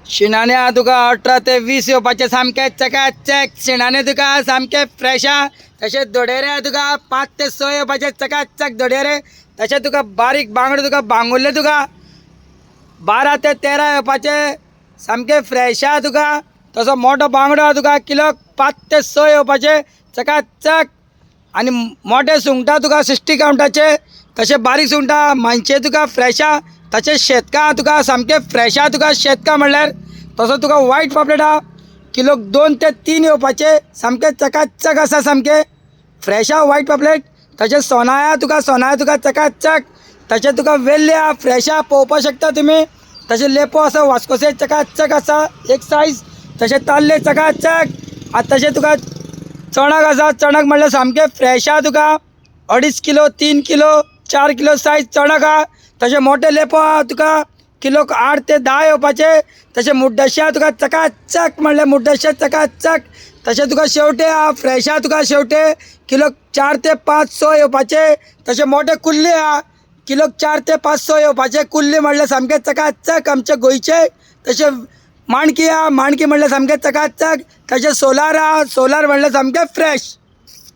शिणाने तुका 18 ते 20 येवपाचे सामके चकाचक शिणाने तुका सामके फ्रेश हा। तशेंच दोडेरे तुका 5 ते 6 येवपाचे चकाचक दोडेरे। तशेंच तुका बारीक बांगडे तुका बांगुल्ले तुका 12 ते 13 येवपाचे सामके फ्रेश हा तुका। तसो मोठो बांगडो हा तुका किलोक 5 ते 6 येवपाचे चकाचक। आणि मोठे सुंगटां तुका 60 काउंटाचे। तशे बारीक सुंगटां मानशे तुका फ्रेश हा। तशें शेतकां तुका सामके फ्रेश हा तुका शेतकां म्हणल्यार। तसो तुका व्हायट पापलेट हा किलोक 2 ते 3 येवपाचे सामके चकाचक आसा सामके फ्रेश हा व्हायट पापलेट। तशें सोनाय तुका चकाचक। तशें तुका वेल्ले हा फ्रेश हा पळोवपाक शकता तुमी। तशें लेपो आसा वास्कोसे चकाचक आसा एक सायज। तशें ताल्ले चकाचक आतां तशें तुका चणक आसा चणक म्हणल्यार सामके फ्रेश हा तुका 2.5 किलो 3 किलो 4 किलो सायज चणक हा। तशें मोठे लेपो हा तुका किलोक 8 ते 10 येवपाचे। तशें मुड्डोशें हा तुका चकाचक म्हणल्यार मुड्डोशें चकाचक। तशें तुका शेवटे हा फ्रेश हा तुका शेवटे किलोक 4 ते 5 6 येवपाचे। तशें मोठे कुल्ले हा किलोक 4 ते 5 6 येवपाचे कुल्ले म्हणल्यार सामके चकाचक आमचे गोंयचे। तशें माणकी हा माणकी म्हणल्यार सामके चकाचक। तशें सोलार हा सोलार म्हणल्यार सामके फ्रेश।